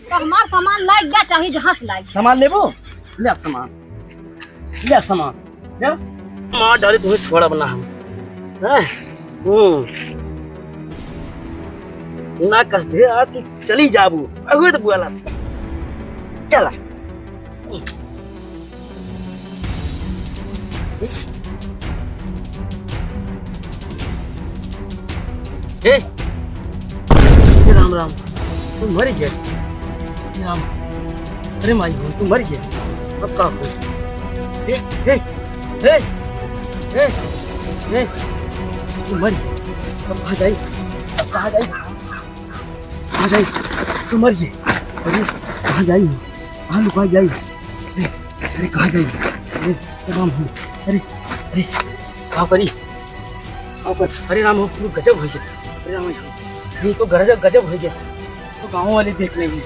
तो हमार सामान लाइक गया चाहिए जहाँ से लाइक। सामान लेबो ले सामान ले सामान ले मार डाले तुम्हें छोड़ा बना हम हैं ना करते आज तू चली जाबू अगुए तो बुआला चला ए राम राम तू मर गया राम अरे माई हो तू मर गया अब का हो ए ए ए ए ए तू मर गया अब कहाँ जाई अब कहाँ जाई कहाँ जाई तू मर गया अरे कहाँ जाई कहाँ लुका जाई अरे कहाँ जाई अरे राम हो अरे अरे कहाँ करी अरे राम हो तू गजब हो गया अरे राम ये तो गजब गजब हो गया तो गाँव वाले देख लेंगे।